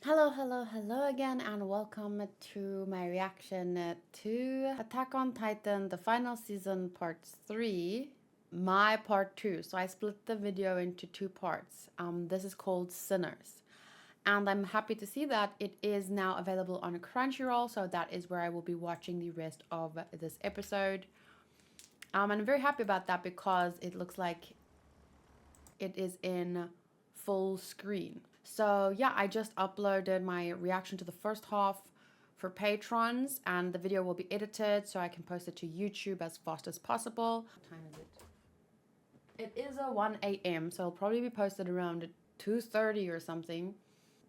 Hello again, and welcome to my reaction to Attack on Titan, the final season, part 3, my part 2. So I split the video into two parts. This is called Sinners. And I'm happy to see that it is now available on Crunchyroll, so that is where I will be watching the rest of this episode. And I'm very happy about that because it looks like it is in full screen. So yeah, I just uploaded my reaction to the first half for patrons, and the video will be edited so I can post it to YouTube as fast as possible. What time is it? It is 1 a.m. so it'll probably be posted around 2:30 or something.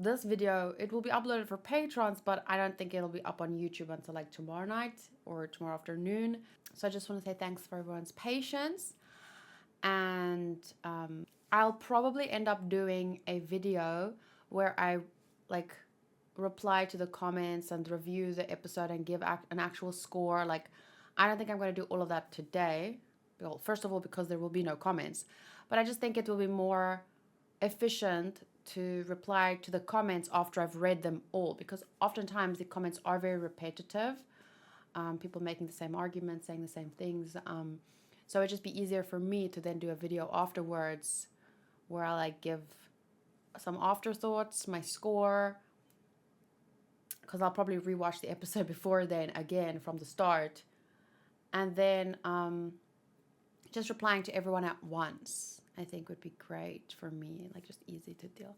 This video, it will be uploaded for patrons, but I don't think it'll be up on YouTube until like tomorrow night or tomorrow afternoon. So I just want to say thanks for everyone's patience. And I'll probably end up doing a video where I like reply to the comments and review the episode and give an actual score. Like, I don't think I'm going to do all of that today. Well, first of all, because there will be no comments, but I just think it will be more efficient to reply to the comments after I've read them all, because oftentimes the comments are very repetitive. People making the same arguments, saying the same things. So it'd just be easier for me to then do a video afterwards where I like give some afterthoughts, my score, because I'll probably rewatch the episode before then again from the start, and then just replying to everyone at once, I think would be great for me, like just easy to deal.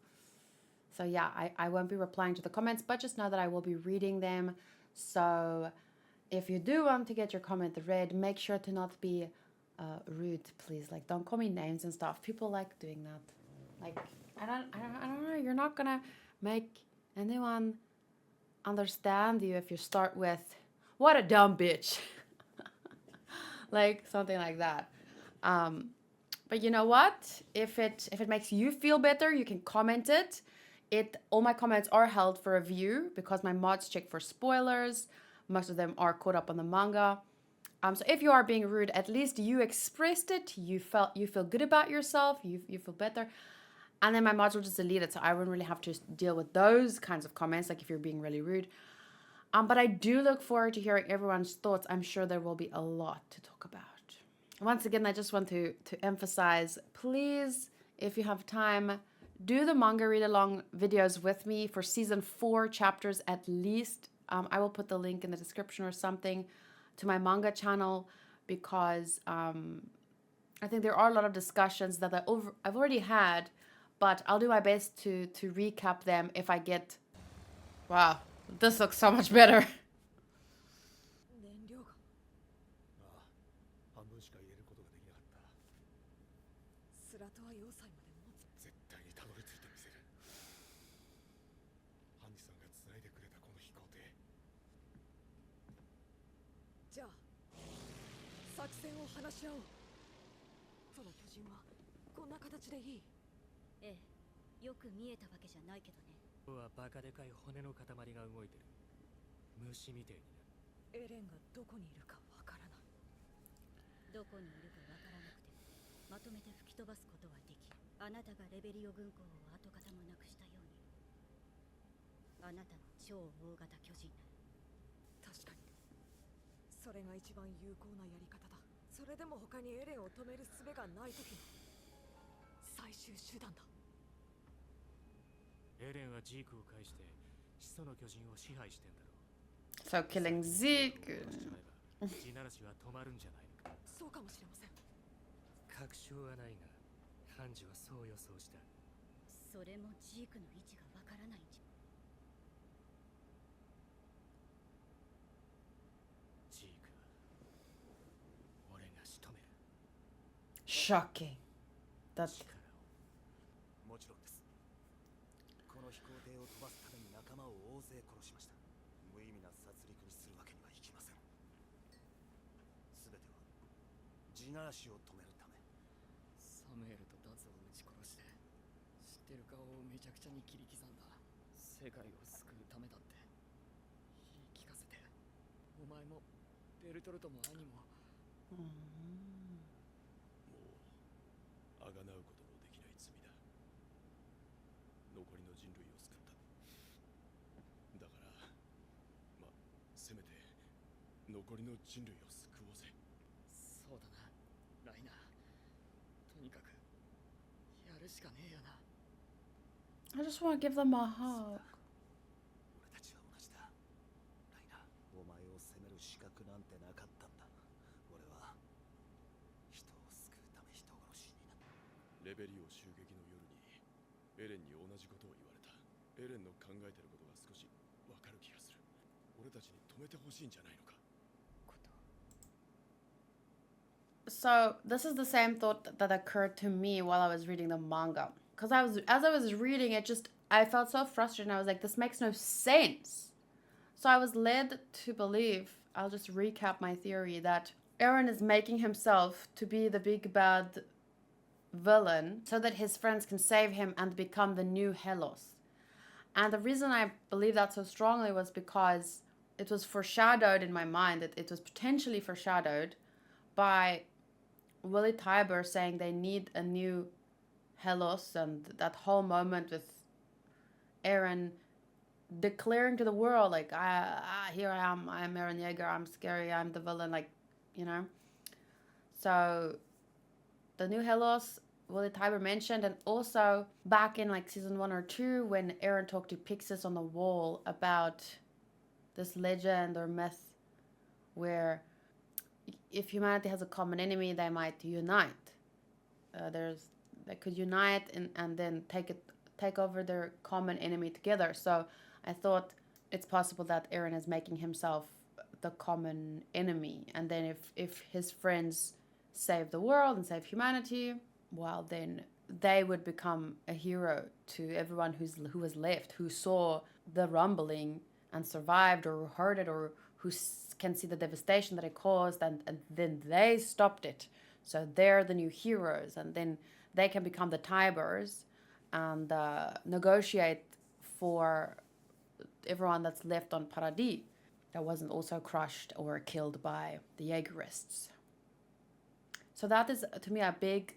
So yeah, I won't be replying to the comments, but just know that I will be reading them. So if you do want to get your comment read, make sure to not be rude, please. Like, don't call me names and stuff. People like doing that. Like, I don't know. You're not gonna make anyone understand you if you start with "what a dumb bitch," like something like that. But you know what? If it makes you feel better, you can comment it. All my comments are held for review because my mods check for spoilers. Most of them are caught up on the manga. So if you are being rude, at least you expressed it. You feel good about yourself. You feel better. And then my mods will just delete it, so I wouldn't really have to deal with those kinds of comments, like if you're being really rude. But I do look forward to hearing everyone's thoughts. I'm sure there will be a lot to talk about. Once again, I just want to emphasize, please, if you have time, do the manga read-along videos with me for season 4 chapters at least. I will put the link in the description or something to my manga channel, because I think there are a lot of discussions that I've already had, but I'll do my best to recap them if I get... Wow, this looks so much better. じゃあ作戦を話し合おう。その巨人はこんな形でいい？ええ、よく見えたわけじゃないけどね。ここはバカでかい骨の塊が動いてる。虫みてえにな。エレンがどこにいるかわからない。どこにいるかわからなくてもまとめて吹き飛ばすことはできる。あなたがレベリオ軍港を跡形もなくしたように、あなたの超大型巨人なら。確かにそれが一番有効なやり方だ。それでも他にエレンを止める術がない時の最終手段だ。エレンはジークを介して始祖の巨人を支配してんだろう。 So killing Zeke. 地ならしは止まるんじゃないのか。そうかもしれません。確証はないがハンジはそう予想した。それもジークの位置がわからないんじゃ。ジークは俺が仕留める。 Shocking. That's... もちろんです。この飛行艇を飛ばすために仲間を大勢殺しました。無意味な殺戮にするわけにはいきません。すべては地ならしを止めるため。サムエルとダツを撃ち殺して知ってる顔をめちゃくちゃに切り刻んだ。世界を救うためだって言い聞かせて。お前もベルトルトも兄も。もうあがなうことのできない罪だ。残りの人類を救った。残りの人類を救おうぜ。そうだな、ライナー。とにかくやるしかねえよな。 I just want to give them a hug. 俺たちは同じだ。ライナー、お前を責める資格なんてなかったんだ。俺は人を救うため人殺しになった。レベリオ襲撃の夜にエレンに同じことを言われた。エレンの考えてることが少しわかる気がする。俺たちに止めてほしいんじゃないのか。So this is the same thought that occurred to me while I was reading the manga. Because as I was reading it, I felt so frustrated and I was like, this makes no sense. So I was led to believe, I'll just recap my theory, that Eren is making himself to be the big bad villain so that his friends can save him and become the new Hellos. And the reason I believe that so strongly was because it was foreshadowed in my mind, that it was potentially foreshadowed by Willie Tybur saying they need a new Hellos, and that whole moment with Eren declaring to the world, like, here I am, I'm Eren Yeager, I'm scary, I'm the villain, like, you know. So the new Hellos, Willie Tybur mentioned, and also back in like season 1 or 2 when Eren talked to Pixis on the wall about this legend or myth where if humanity has a common enemy, they might unite. They could unite and then take over their common enemy together. So I thought it's possible that Eren is making himself the common enemy, and then if his friends save the world and save humanity, well, then they would become a hero to everyone who was left, who saw the rumbling and survived, or heard it, or who can see the devastation that it caused, and then they stopped it. So they're the new heroes, and then they can become the Tyburs and negotiate for everyone that's left on Paradis that wasn't also crushed or killed by the Jaegerists. So that is, to me, a big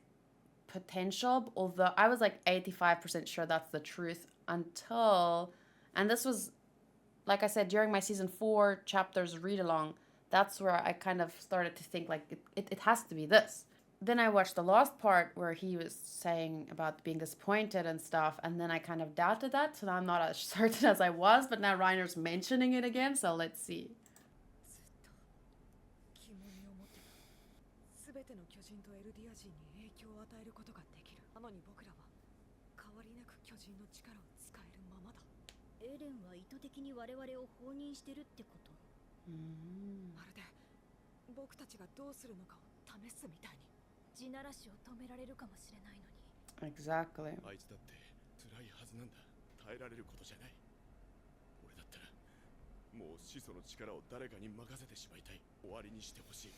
potential, although I was like 85% sure that's the truth until, and this was, like I said, during my season 4 chapters read along, that's where I kind of started to think like it has to be this. Then I watched the last part where he was saying about being disappointed and stuff, and then I kind of doubted that, so now I'm not as certain as I was, but now Reiner's mentioning it again, so let's see. ずっと疑問に思ってた。全ての巨人とエルディア人に影響を与えることができる。なのに僕らは変わりなく巨人の力を使えるままだ。エレンは意図的に我々を放任してるってこと？まるで僕たちがどうするのかを試すみたいに。地ならしを止められるかもしれないのに。Exactly. あいつだって辛いはずなんだ。耐えられることじゃない。俺だったらもう始祖の力を誰かに任せてしまいたい。終わりにしてほしい。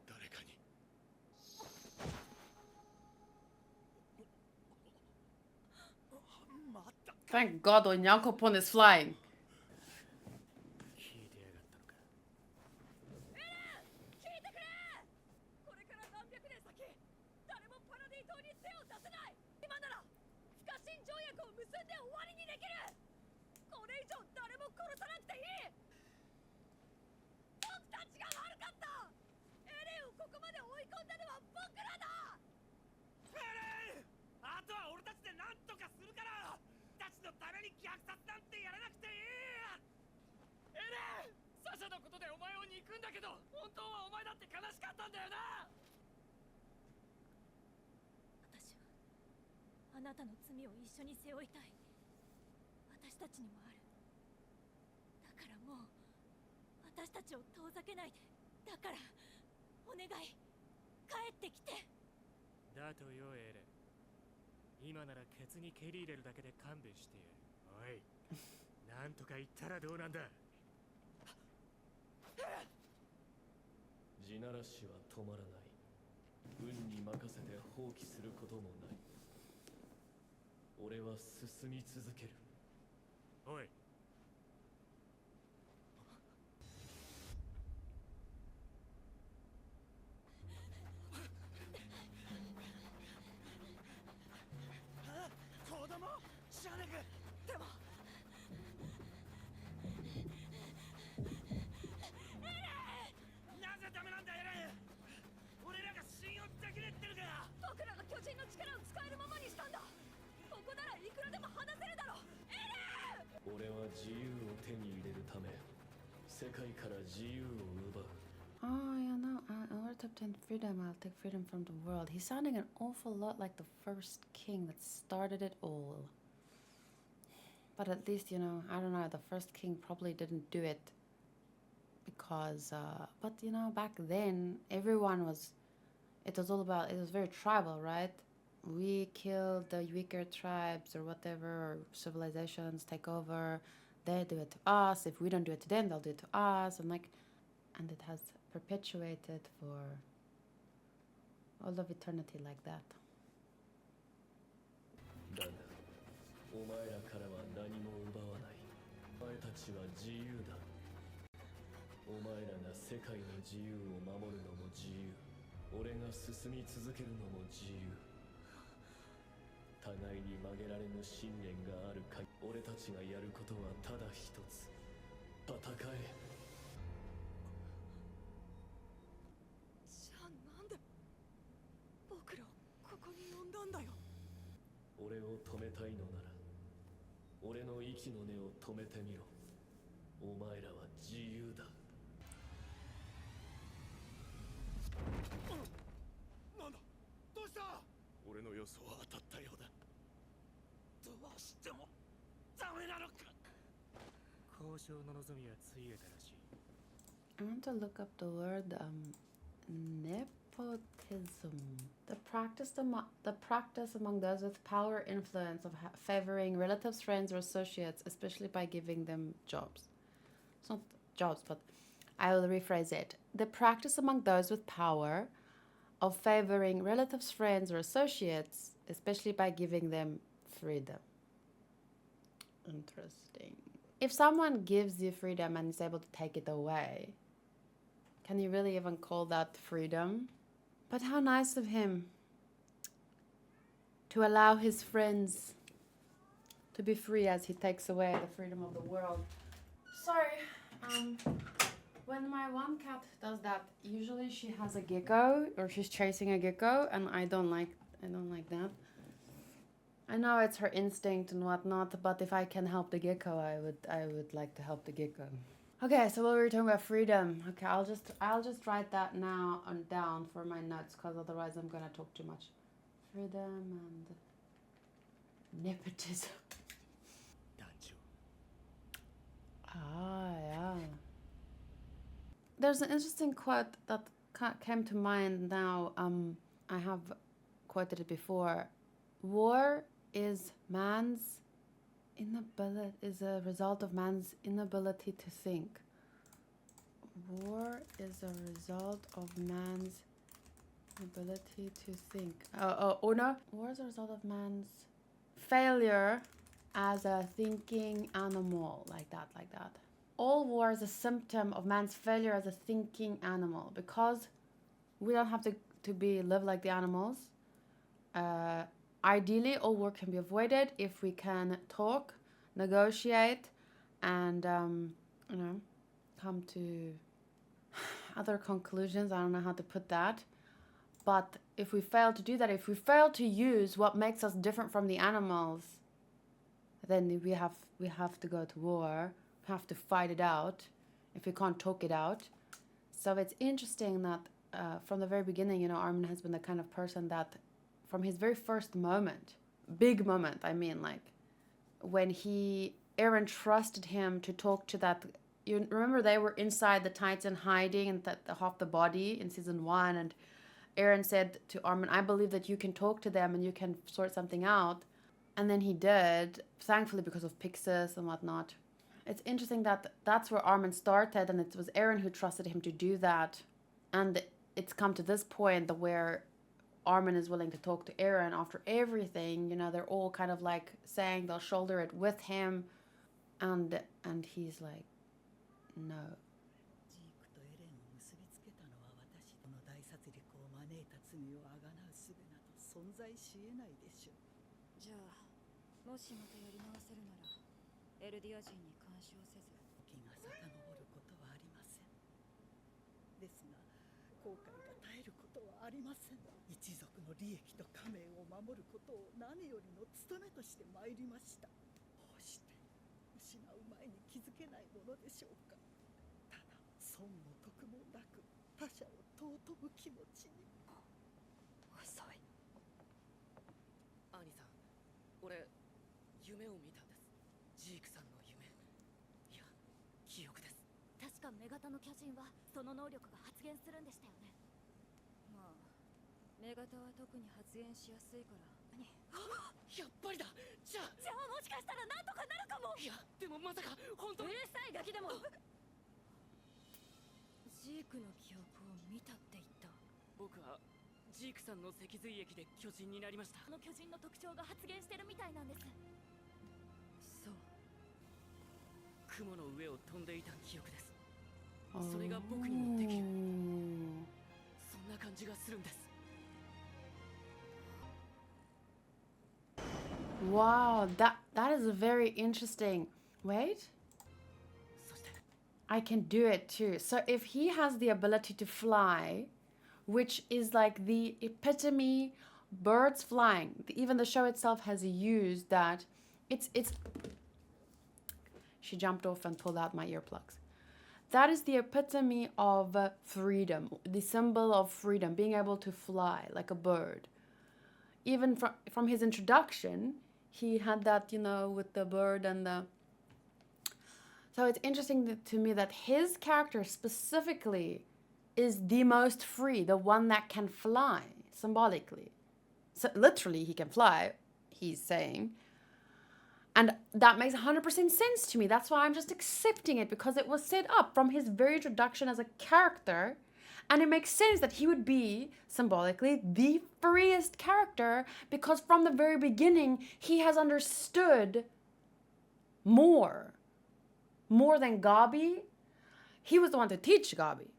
誰かに。Thank God Onyankopon is flying. 聞いてやがったのか。聞いてくれ。これから何百年先、誰もパラディ島に手を出せない。今なら不可侵条約を結んで終わりにできる。これ以上誰も殺さなくていい。僕たちが悪かった。エレンをここまで追い込んだのは僕らだ。エレン、あとは俺たちで何とかするから。たちのために虐殺なんてやらなくていい。エレン、サシャのことでお前を憎んだけど、本当はお前だって悲しかったんだよな。私はあなたの罪を一緒に背負いたい。私たちにもある。だからもう私たちを遠ざけないで。だからお願い、帰ってきて。だとよエレン。今ならケツに蹴り入れるだけで勘弁してやる。おい、なんとか言ったらどうなんだ。地ならしは止まらない。運に任せて放棄することもない。俺は進み続ける。おい、子供じゃねえか。でも自由を手に入れるため世界から自由を奪う。 Oh, yeah, no. In order to obtain freedom, I'll take freedom from the world. He's sounding an awful lot like the first king that started it all. But at least, you know, I don't know, the first king probably didn't do it because, but, you know, back then, everyone was, it was all about, it was very tribal, right? We kill the weaker tribes or whatever, or civilizations take over, they do it to us. If we don't do it to them, they'll do it to us. And like, and it has perpetuated for all of eternity like that. だがお前らからは何も奪わない。お前たちは自由だ。お前らが世界の自由を守るのも自由。俺が進み続けるのも自由。互いに曲げられぬ信念がある限り、俺たちがやることはただ一つ。戦え。じゃあなんで僕らをここに呼んだんだよ。俺を止めたいのなら俺の息の根を止めてみろ。お前らは自由だ。なんだ、どうした？俺の予想は当たったようだ。どうしてもダメなのか。交渉の望みはついえたらしい。 I want to look up the word nepotism. The practice among those with power influence of favoring relatives, friends, or associates, especially by giving them jobs. It's not jobs, but I will rephrase it. The practice among those with power of favoring relatives, friends, or associates, especially by giving them freedom. Interesting. If someone gives you freedom and is able to take it away, can you really even call that freedom? But how nice of him to allow his friends to be free as he takes away the freedom of the world. Sorry, when my one cat does that, usually she has a gecko or she's chasing a gecko, and I don't like that. I know it's her instinct and whatnot, but if I can help the gecko, I would like to help the gecko. Okay, so what were we talking about? Freedom. Okay, I'll just write that now down for my notes, because otherwise I'm gonna talk too much. Freedom and nepotism. Ah, yeah. There's an interesting quote that came to mind now. I have quoted it before. War is a result of man's inability to think. War is a result of man's ability to think. Oh no. War is a result of man's failure as a thinking animal. Like that. All war is a symptom of man's failure as a thinking animal, because we don't have to live like the animals. Ideally, all war can be avoided if we can talk, negotiate, and come to other conclusions. I don't know how to put that. But if we fail to do that, if we fail to use what makes us different from the animals, then we have to go to war. We have to fight it out if we can't talk it out. So it's interesting that from the very beginning, Armin has been the kind of person that, from his very first moment, big moment, I mean, like when Eren trusted him to talk to that. You remember they were inside the Titan hiding and half the body in season 1, and Eren said to Armin, I believe that you can talk to them and you can sort something out. And then he did, thankfully, because of Pixis and whatnot. It's interesting that that's where Armin started, and it was Eren who trusted him to do that. And it's come to this point where Armin is willing to talk to Eren after everything. They're all kind of like saying they'll shoulder it with him. And he's like, no. 失う前に気づけないものでしょうか。ただ損も得もなく他者を尊ぶ気持ちに。遅い。アニさん、俺夢を見たんです。ジークさんの夢、いや記憶です。確か女型の巨人はその能力が発現するんでしたよね。まあ女型は特に発言しやすいから。やっぱりだ。じゃあもしかしたらなんとかなるかも。いやでもまさか本当うに。るさいガキでもジークの記憶を見たって言った。僕はジークさんの脊髄液で巨人になりました。あの巨人の特徴が発現してるみたいなんです。そう。雲の上を飛んでいた記憶です。それが僕にもできる。そんな感じがするんです。 Wow, that is very interesting. Wait. I can do it too. So if he has the ability to fly, which is like the epitome, birds flying. Even the show itself has used that. It's. She jumped off and pulled out my earplugs. That is the epitome of freedom, the symbol of freedom, being able to fly like a bird. Even from his introduction, he had that, you know, with the bird and the... So it's interesting to me that his character specifically is the most free, the one that can fly, symbolically. So literally, he can fly, he's saying. And that makes 100% sense to me. That's why I'm just accepting it, because it was set up from his very introduction as a character. And it makes sense that he would be, symbolically, the freest character, because from the very beginning, he has understood more than Gabi. He was the one to teach Gabi.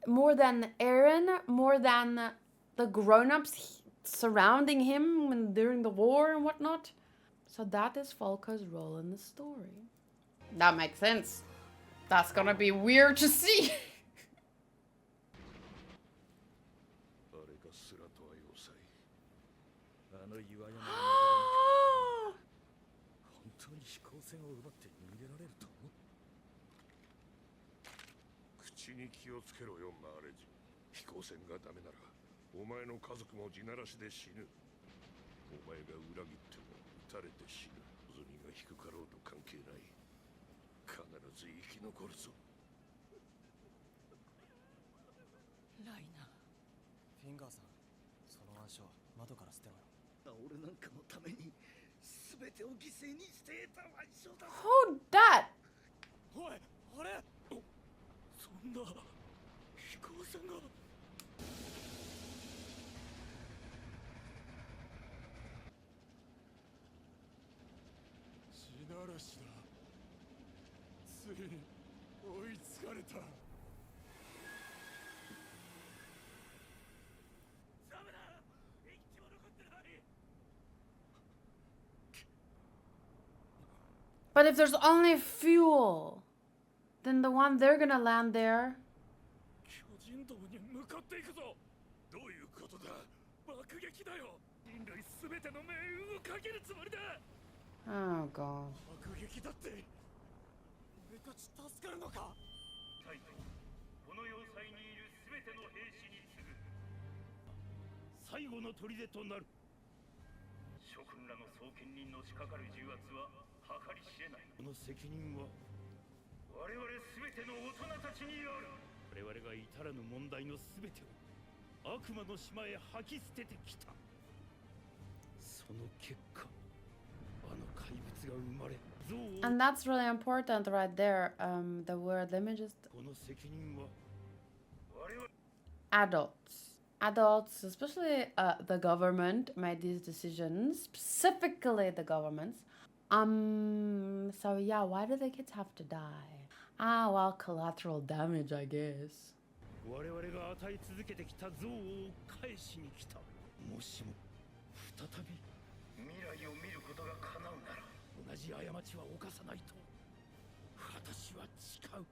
More than Eren, more than the grown-ups surrounding him during the war and whatnot. So that is Falco's role in the story. That makes sense. That's gonna be weird to see. Who that? おい、あれ。そんな飛行船が。地ならしだ。ついに追いつかれた。ダメだ。一機も残ってない。 But if there's only fuel, then the one they're gonna land there. 巨人道に向かっていくぞ。どういうことだ。爆撃だよ。人類すべての命運をかけるつもりだ。 Oh god. 爆撃だって。俺たち助かるのか。タイトン、この要塞にいるすべての兵士に次ぐ最後の砦となる。諸君らの創建にのしかかる重圧は計り知れない。この責任は我々すべての大人たちにある。我々が至らぬ問題のすべてを悪魔の島へ吐き捨ててきた。その結果、あの怪物が生まれ。 And that's really important right there. The word, let me just... Adults, especially the government, made these decisions. Specifically the governments. So yeah, why do the kids have to die? Ah, well, collateral damage, I guess. 我々が与え続けてきた憎悪を返しに来た。もしも再び未来を見ることが叶うなら、同じ過ちは犯さないと私は誓う。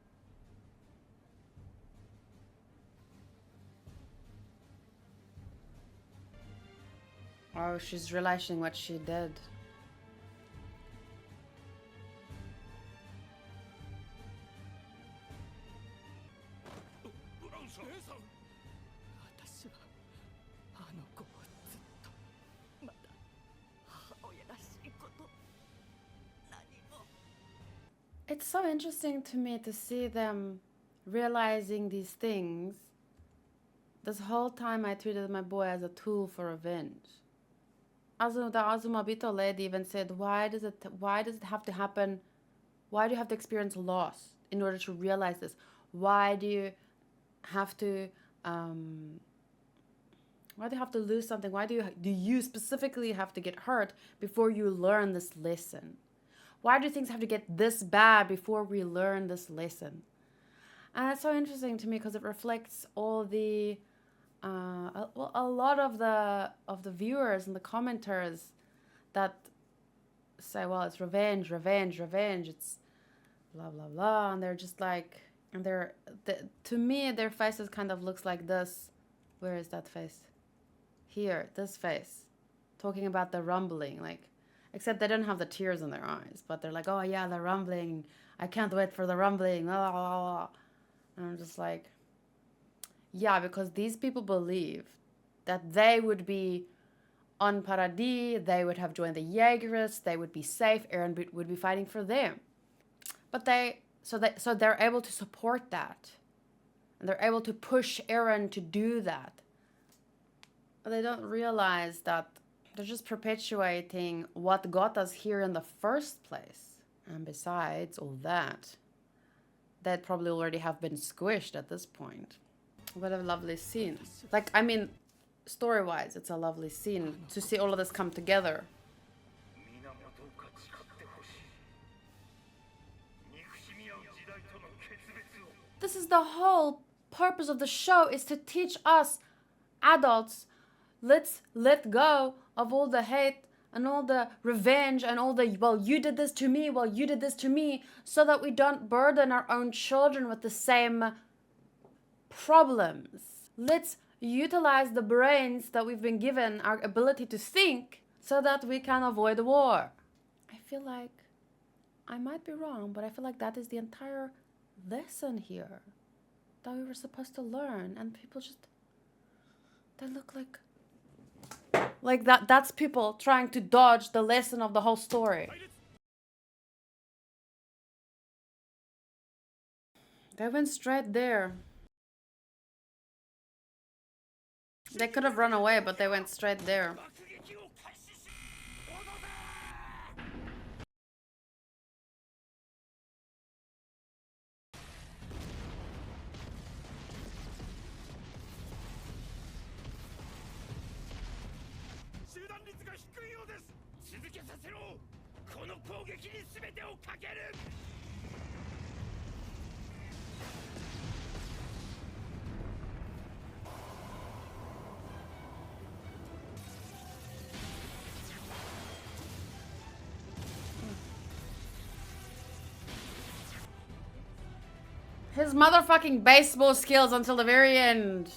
Oh, she's realizing what she did. It's so interesting to me to see them realizing these things. This whole time I treated my boy as a tool for revenge. Also, the Azumabito lady even said, why does it have to happen? Why do you have to experience loss in order to realize this? Why do you have to lose something? Why do you specifically have to get hurt before you learn this lesson? Why do things have to get this bad before we learn this lesson? And it's so interesting to me because it reflects all the a lot of the viewers and the commenters that say, well, it's revenge, it's blah blah blah, and they're just like, and to me their faces kind of looks like this. Where is that face? Here, this face, talking about the rumbling, like, except they don't have the tears in their eyes, but they're like, oh yeah, the rumbling, I can't wait for the rumbling, blah, blah, blah. And I'm just like, yeah, because these people believe that they would be on Paradis, they would have joined the Jaegerists, they would be safe, Eren would be fighting for them. But so they're able to support that. And they're able to push Eren to do that. But they don't realize that they're just perpetuating what got us here in the first place. And besides all that, they'd probably already have been squished at this point. What a lovely scene. Like, I mean, story-wise, it's a lovely scene to see all of this come together. This is the whole purpose of the show, is to teach us adults, let's let go of all the hate and all the revenge and all the, well, you did this to me, well, you did this to me, so that we don't burden our own children with the same problems. Let's utilize the brains that we've been given, our ability to think, so that we can avoid war. I feel like, I might be wrong, but I feel like that is the entire lesson here that we were supposed to learn, and people just, they look like that's people trying to dodge the lesson of the whole story. They went straight there. They could have run away, but they went straight there. His motherfucking baseball skills until the very end.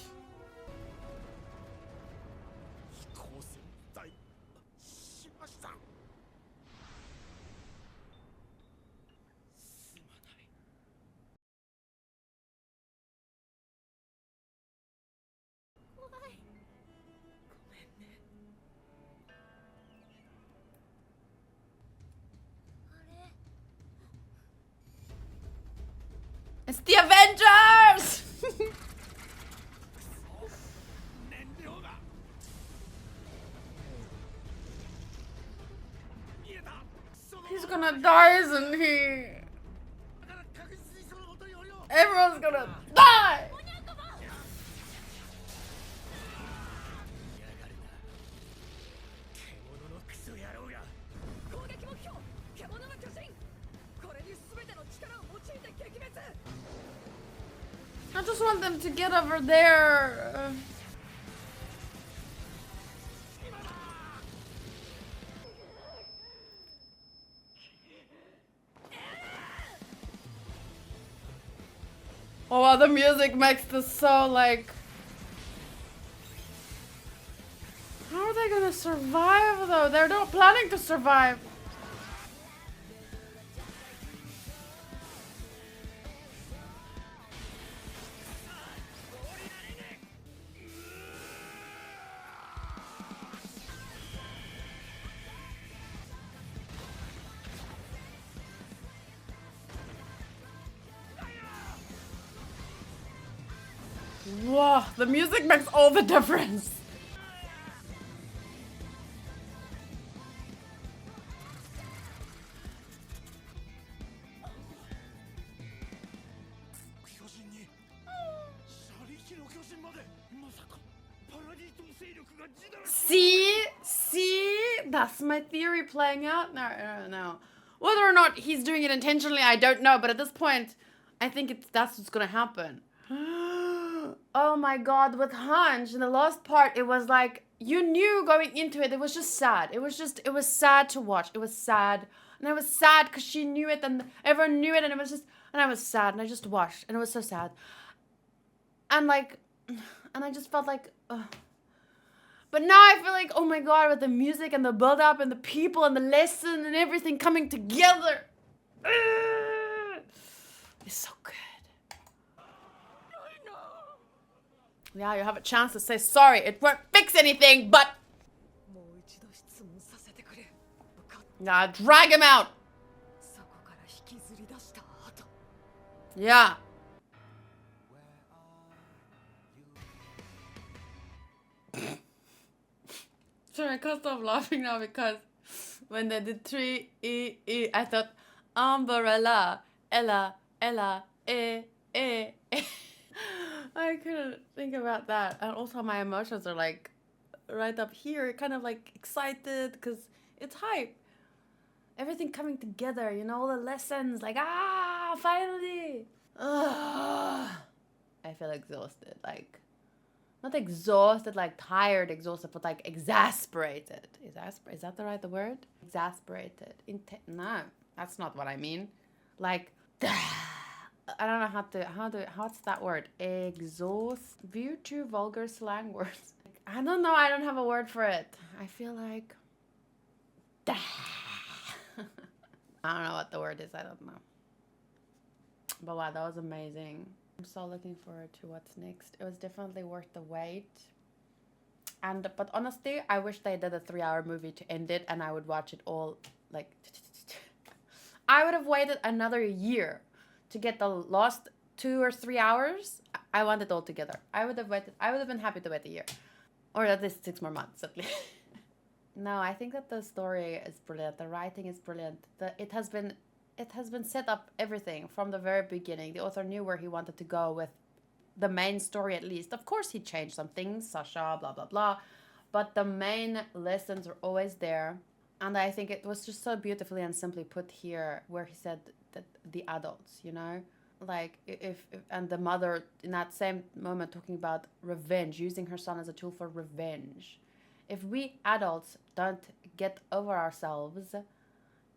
It's the Avengers! He's gonna die, isn't he? Everyone's gonna die! I just want them to get over there. Oh wow, the music makes this so like... How are they gonna survive though? They're not planning to survive. The music makes all the difference. See, that's my theory playing out. No. Whether or not he's doing it intentionally, I don't know. But at this point, I think that's what's gonna happen. Oh my god, with Hanj in the last part, it was like you knew going into it. It was just sad. It was sad to watch. It was sad, and I was sad because she knew it, and everyone knew it, and I was sad, and I just watched, and it was so sad, and I just felt like. But now I feel like, oh my god, with the music and the build up and the people and the lesson and everything coming together. It's so good. Yeah, you have a chance to say sorry. It won't fix anything, but... Yeah, drag him out. Yeah. Sorry, I can't stop laughing now because when they did 3 E, I thought umbrella, Ella, I couldn't think about that. And also my emotions are like right up here, kind of like excited because it's hype. Everything coming together, you know, all the lessons, like, finally. Ugh. I feel exhausted, like, not exhausted, like tired, exhausted, but like exasperated. Is that the right word? Exasperated. No, that's not what I mean. Like, I don't know what's that word? Exhaust. View two vulgar slang words. I don't know. I don't have a word for it. I feel like. I don't know what the word is. I don't know. But wow, that was amazing. I'm so looking forward to what's next. It was definitely worth the wait. But honestly, I wish they did a 3-hour movie to end it, and I would watch it all like. I would have waited another year to get the last 2 or 3 hours. I want it all together. I would have waited. I would have been happy to wait a year, or at least 6 more months at least. No, I think that the story is brilliant. The writing is brilliant. It has been set up everything from the very beginning. The author knew where he wanted to go with the main story, at least. Of course, he changed some things, Sasha, blah, blah, blah. But the main lessons are always there. And I think it was just so beautifully and simply put here, where he said that the adults, you know, like if and the mother in that same moment talking about revenge, using her son as a tool for revenge. If we adults don't get over ourselves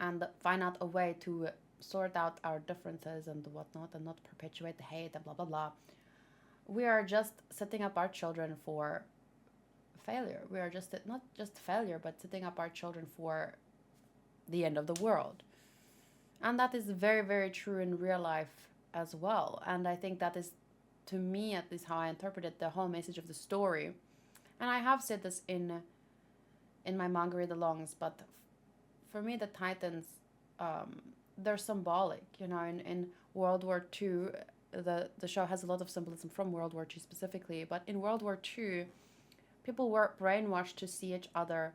and find out a way to sort out our differences and whatnot and not perpetuate the hate and blah, blah, blah, we are just setting up our children for failure. We are just, not just failure, but setting up our children for the end of the world. And that is very, very true in real life as well. And I think that is, to me, at least how I interpreted the whole message of the story. And I have said this in my manga Read Alongs, but for me, the Titans, they're symbolic. You know, in World War II, the show has a lot of symbolism from World War II specifically. But in World War II, people were brainwashed to see each other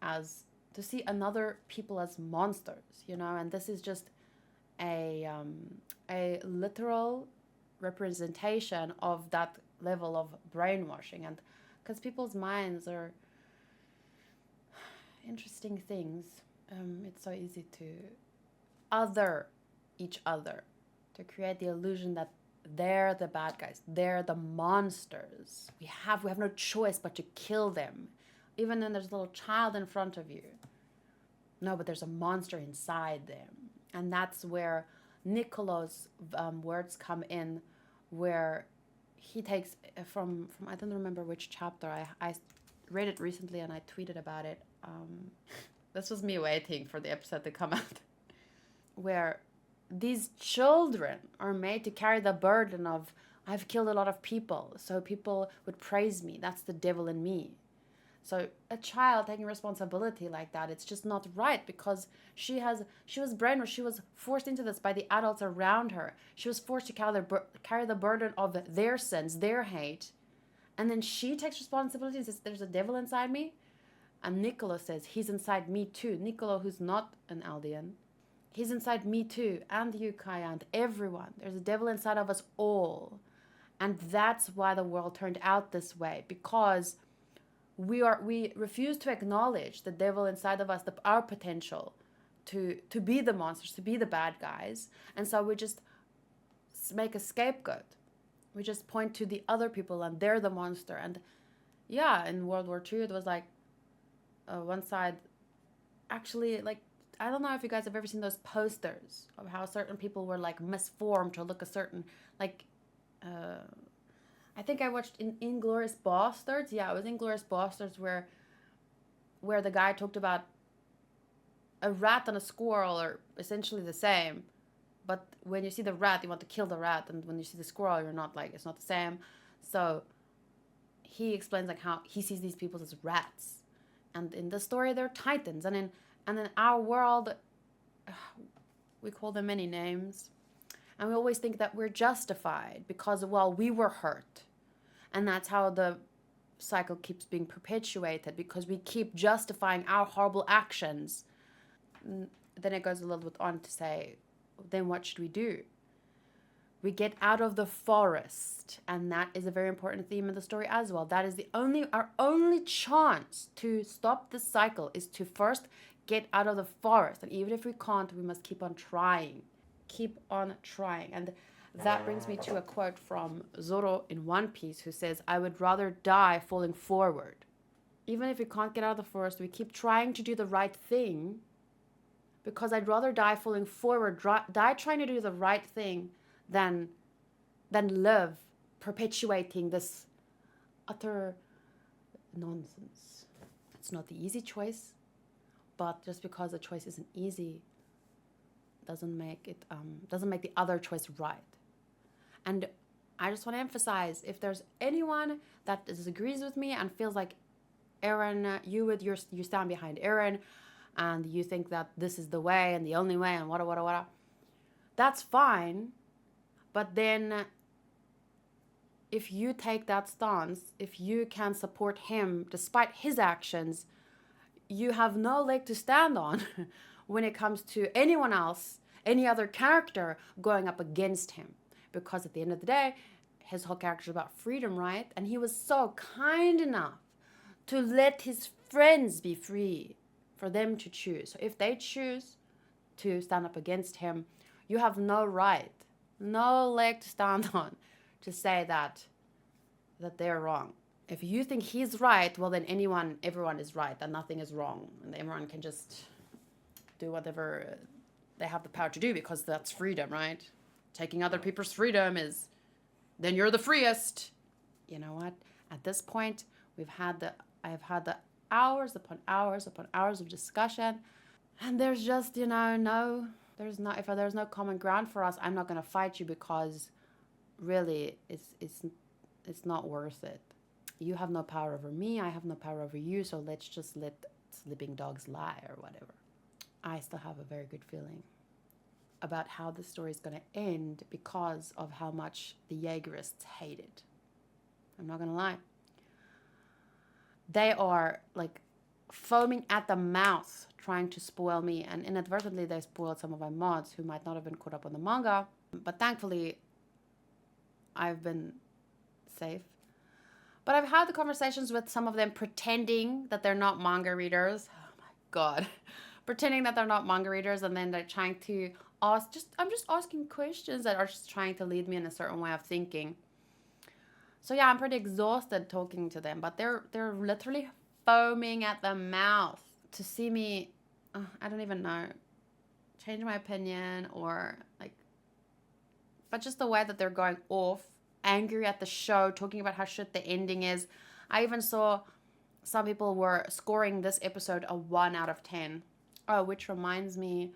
as, to see another people as monsters. You know, and this is just a literal representation of that level of brainwashing. And because people's minds are interesting things, it's so easy to other each other, to create the illusion that they're the bad guys, they're the monsters. We have no choice but to kill them, even when there's a little child in front of you. No, but there's a monster inside them. And that's where Niccolo's words come in, where he takes from I don't remember which chapter. I read it recently and I tweeted about it. This was me waiting for the episode to come out. Where these children are made to carry the burden of, I've killed a lot of people, so people would praise me. That's the devil in me. So a child taking responsibility like that, it's just not right, because she was brainwashed. She was forced into this by the adults around her. She was forced to carry the burden of their sins, their hate, And then she takes responsibility and says, there's a devil inside me. And Niccolo says, he's inside me too. Niccolo, who's not an Aldean, he's inside me too, and Yukaya, and everyone. There's a devil inside of us all. And that's why the world turned out this way, because we refuse to acknowledge the devil inside of us, our potential to be the monsters, to be the bad guys. And so we just make a scapegoat. We just point to the other people and they're the monster. And yeah, in World War II, it was like one side actually, like, I don't know if you guys have ever seen those posters of how certain people were like misformed to look a certain, like, I think I watched Inglourious Bastards. Yeah, it was Inglourious Bastards where the guy talked about a rat and a squirrel are essentially the same. But when you see the rat, you want to kill the rat. And when you see the squirrel, you're not like, it's not the same. So he explains like how he sees these people as rats. And in the story, they're titans. And in our world, we call them many names. And we always think that we're justified because, well, we were hurt. And that's how the cycle keeps being perpetuated, because we keep justifying our horrible actions. Then it goes a little bit on to say, then what should we do? We get out of the forest, and that is a very important theme in the story as well. That is our only chance to stop this cycle, is to first get out of the forest. And even if we can't, we must keep on trying. Keep on trying. And that brings me to a quote from Zoro in One Piece, who says, I would rather die falling forward. Even if we can't get out of the forest, we keep trying to do the right thing, because I'd rather die falling forward, die trying to do the right thing than live perpetuating this utter nonsense. It's not the easy choice, but just because the choice isn't easy doesn't make the other choice right. And I just want to emphasize, if there's anyone that disagrees with me and feels like, Aaron, you stand behind Aaron, and you think that this is the way and the only way and what, that's fine. But then if you take that stance, if you can support him despite his actions, you have no leg to stand on when it comes to anyone else, any other character going up against him. Because at the end of the day, his whole character is about freedom, right? And he was so kind enough to let his friends be free, for them to choose. So if they choose to stand up against him, you have no right, no leg to stand on to say that they're wrong. If you think he's right, well then everyone is right and nothing is wrong, and everyone can just do whatever they have the power to do, because that's freedom, right? Taking other people's freedom is, then you're the freest. You know what? At this point, I've had the hours upon hours upon hours of discussion, and there's just, if there's no common ground for us, I'm not going to fight you, because really it's not worth it. You have no power over me, I have no power over you, so let's just let sleeping dogs lie, or whatever. I still have a very good feeling about how the story is going to end, because of how much the Jaegerists hate it. I'm not going to lie. They are like foaming at the mouth trying to spoil me, and inadvertently they spoiled some of my mods who might not have been caught up on the manga, but thankfully I've been safe. But I've had the conversations with some of them pretending that they're not manga readers. Oh my god. Pretending that they're not manga readers, and then they're trying to I'm just asking questions that are just trying to lead me in a certain way of thinking. So yeah, I'm pretty exhausted talking to them, but they're literally foaming at the mouth to see me, I don't even know, change my opinion, or like, but just the way that they're going off, angry at the show, talking about how shit the ending is. I even saw some people were scoring this episode a 1 out of 10. Oh, which reminds me,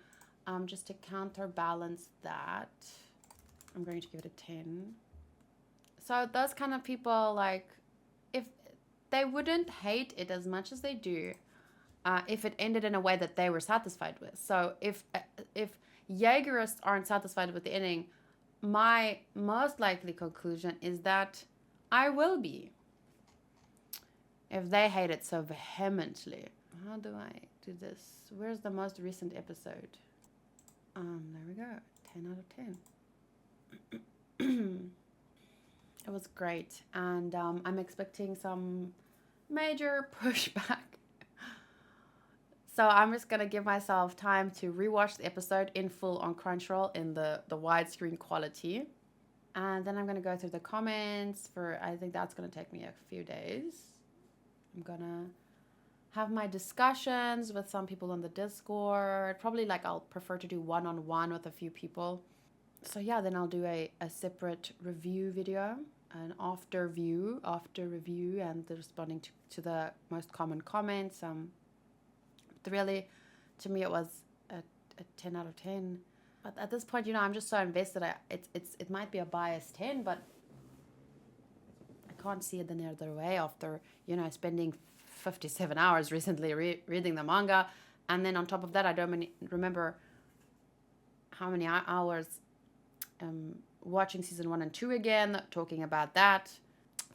just to counterbalance that, I'm going to give it a 10. So those kind of people, like, if they wouldn't hate it as much as they do, if it ended in a way that they were satisfied with. So if Jaegerists aren't satisfied with the ending, my most likely conclusion is that I will be. if they hate it so vehemently. How do I do this? Where's the most recent episode? There we go. 10 out of 10. It was great, and I'm expecting some major pushback. So I'm just gonna give myself time to rewatch the episode in full on Crunchyroll in the widescreen quality. And then I'm gonna go through the comments I think that's gonna take me a few days. I'm gonna have my discussions with some people on the Discord. Probably like I'll prefer to do one-on-one with a few people. So yeah, then I'll do a separate review video, an after review, and responding to the most common comments. But really, to me, it was a 10 out of 10. But at this point, I'm just so invested. It might be a biased 10, but I can't see it any other way after, spending 57 hours recently reading the manga. And then on top of that, I don't remember how many hours watching season 1 and 2 again, talking about that.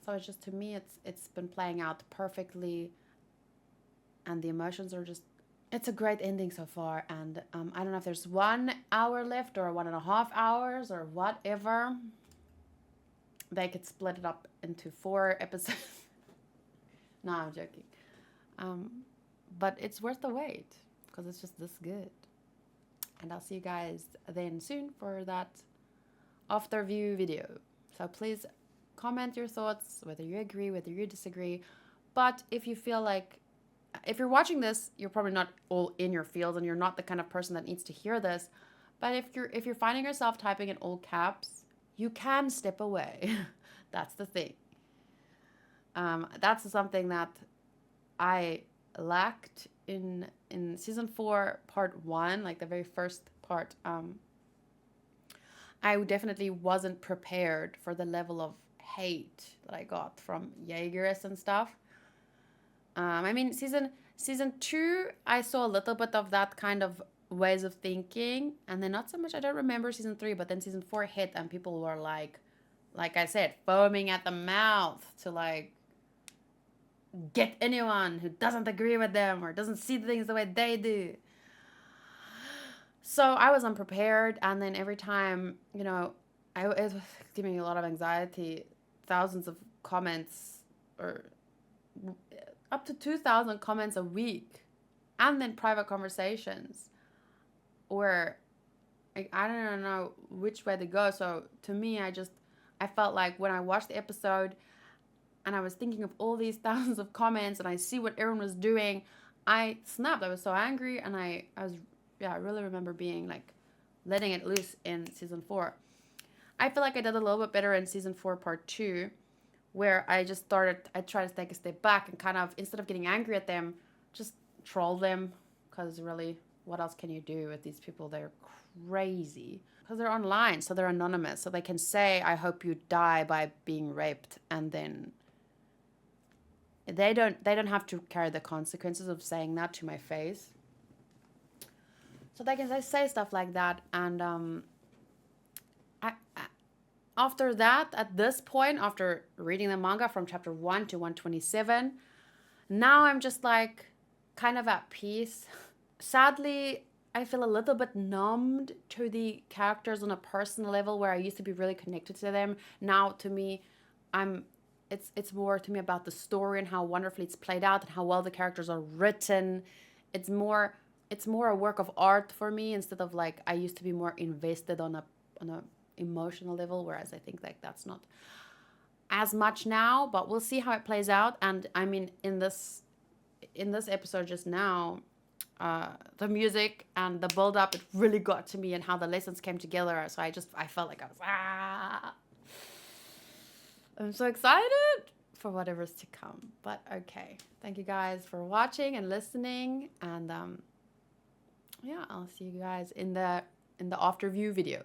So it's just, to me, it's been playing out perfectly. And the emotions are just, it's a great ending so far. And I don't know if there's 1 hour left or 1.5 hours or whatever. They could split it up into 4 episodes. No, I'm joking. But it's worth the wait because it's just this good. And I'll see you guys then soon for that after view video. So please comment your thoughts, whether you agree, whether you disagree. But if you feel like, if you're watching this, you're probably not all in your field and you're not the kind of person that needs to hear this. But if you're finding yourself typing in all caps, you can step away. That's the thing. That's something that I lacked in season 4 part 1, like the very first part. I definitely wasn't prepared for the level of hate that I got from Jaegers and stuff. I mean, season 2, I saw a little bit of that kind of ways of thinking, and then not so much. I don't remember season 3, but then season 4 hit, and people were like I said, foaming at the mouth to like get anyone who doesn't agree with them or doesn't see things the way they do. So I was unprepared, and then every time, it was giving me a lot of anxiety. Thousands of comments, or up to 2,000 comments a week, and then private conversations, or I don't know which way to go. So to me, I felt like when I watched the episode and I was thinking of all these thousands of comments and I see what everyone was doing, I snapped. I was so angry, and I really remember being like letting it loose in season 4. I feel like I did a little bit better in season 4 part 2, where I tried to take a step back and kind of, instead of getting angry at them, just troll them, because really, what else can you do with these people? They're crazy. Because they're online, so they're anonymous, so they can say, I hope you die by being raped, and then they don't have to carry the consequences of saying that to my face. So they can say stuff like that, and after that, at this point, after reading the manga from chapter 1 to 127, now I'm just like kind of at peace. Sadly, I feel a little bit numbed to the characters on a personal level, where I used to be really connected to them. Now, to me, it's more to me about the story and how wonderfully it's played out and how well the characters are written. It's more a work of art for me, instead of like I used to be more invested on a emotional level, whereas I think like that's not as much now. But we'll see how it plays out. And I mean, in this episode just now, the music and the build up, it really got to me, and how the lessons came together. So I felt like I was I'm so excited for whatever's to come. But okay, thank you guys for watching and listening, and I'll see you guys in the after view video.